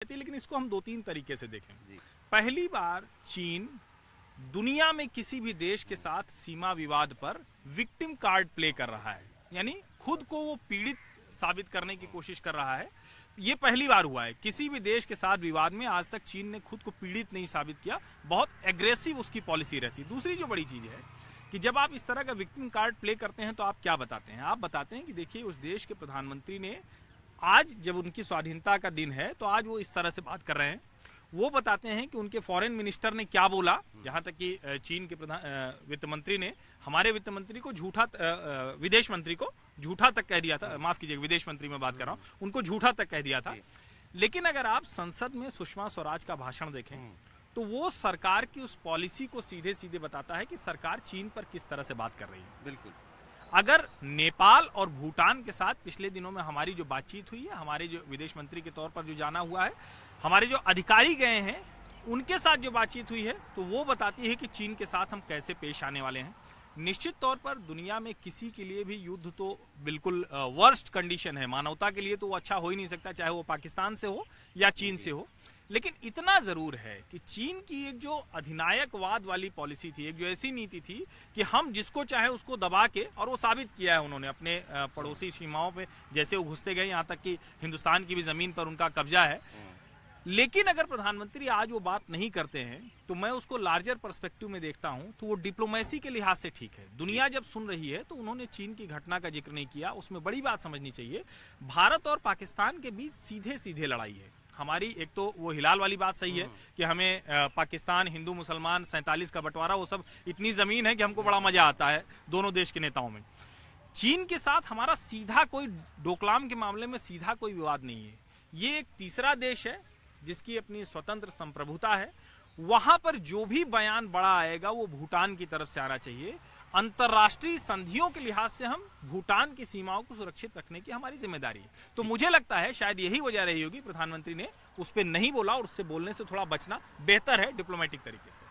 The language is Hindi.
लेकिन इसको हम दो तीन तरीके से देखें। पहली बार चीन दुनिया में किसी भी देश के साथ सीमा विवाद पर विक्टिम कार्ड प्ले कर रहा है, यानी खुद को वो पीड़ित साबित करने की कोशिश कर रहा है। ये पहली बार हुआ है किसी भी देश के साथ विवाद में। आज तक चीन ने खुद को पीड़ित नहीं साबित किया, बहुत एग्रेसिव उसकी पॉलिसी रहती है। दूसरी जो बड़ी चीज है कि जब आप इस तरह का विक्टिम कार्ड प्ले करते हैं तो आप क्या बताते हैं? आप बताते हैं कि देखिए उस देश के प्रधानमंत्री ने आज जब उनकी स्वाधीनता का दिन है तो आज वो इस तरह से बात कर रहे हैं। वो बताते हैं कि उनके फॉरेन मिनिस्टर ने क्या बोला, यहाँ तक कि चीन के वित्त मंत्री ने हमारे वित्त मंत्री को झूठा, विदेश मंत्री को झूठा तक कह दिया था। माफ कीजिएगा, विदेश मंत्री में बात कर रहा हूँ, उनको झूठा तक कह दिया था। लेकिन अगर आप संसद में सुषमा स्वराज का भाषण देखें तो वो सरकार की उस पॉलिसी को सीधे सीधे बताता है कि सरकार चीन पर किस तरह से बात कर रही है। बिल्कुल। अगर नेपाल और भूटान के साथ पिछले दिनों में हमारी जो बातचीत हुई है, हमारे जो विदेश मंत्री के तौर पर जो जाना हुआ है, हमारे जो अधिकारी गए हैं उनके साथ जो बातचीत हुई है, तो वो बताती है कि चीन के साथ हम कैसे पेश आने वाले हैं। निश्चित तौर पर दुनिया में किसी के लिए भी युद्ध तो बिल्कुल वर्स्ट कंडीशन है, मानवता के लिए तो वो अच्छा हो ही नहीं सकता, चाहे वो पाकिस्तान से हो या चीन से हो। लेकिन इतना जरूर है कि चीन की एक जो अधिनायकवाद वाली पॉलिसी थी, एक जो ऐसी नीति थी कि हम जिसको चाहे उसको दबा के, और वो साबित किया है उन्होंने अपने पड़ोसी सीमाओं पे जैसे वो घुसते गए, यहाँ तक कि हिंदुस्तान की भी जमीन पर उनका कब्जा है। लेकिन अगर प्रधानमंत्री आज वो बात नहीं करते हैं तो मैं उसको लार्जर पर्सपेक्टिव में देखता हूं तो वो डिप्लोमेसी के लिहाज से ठीक है। दुनिया जब सुन रही है तो उन्होंने चीन की घटना का जिक्र नहीं किया। उसमें बड़ी बात समझनी चाहिए, भारत और पाकिस्तान के बीच सीधे सीधे लड़ाई है हमारी। एक तो वो हिलाल वाली बात सही है कि हमें पाकिस्तान, हिंदू मुसलमान 47 का बंटवारा, वो सब इतनी जमीन है कि हमको बड़ा मजा आता है दोनों देश के नेताओं में। चीन के साथ हमारा सीधा कोई डोकलाम के मामले में सीधा कोई विवाद नहीं है। ये एक तीसरा देश है जिसकी अपनी स्वतंत्र संप्रभुता है। वहां पर जो भी बयान बड़ा आएगा वो भूटान की तरफ से आना चाहिए। अंतर्राष्ट्रीय संधियों के लिहाज से हम भूटान की सीमाओं को सुरक्षित रखने की हमारी जिम्मेदारी है। तो मुझे लगता है शायद यही वजह रही होगी प्रधानमंत्री ने उस पर नहीं बोला, और उससे बोलने से थोड़ा बचना बेहतर है डिप्लोमेटिक तरीके से।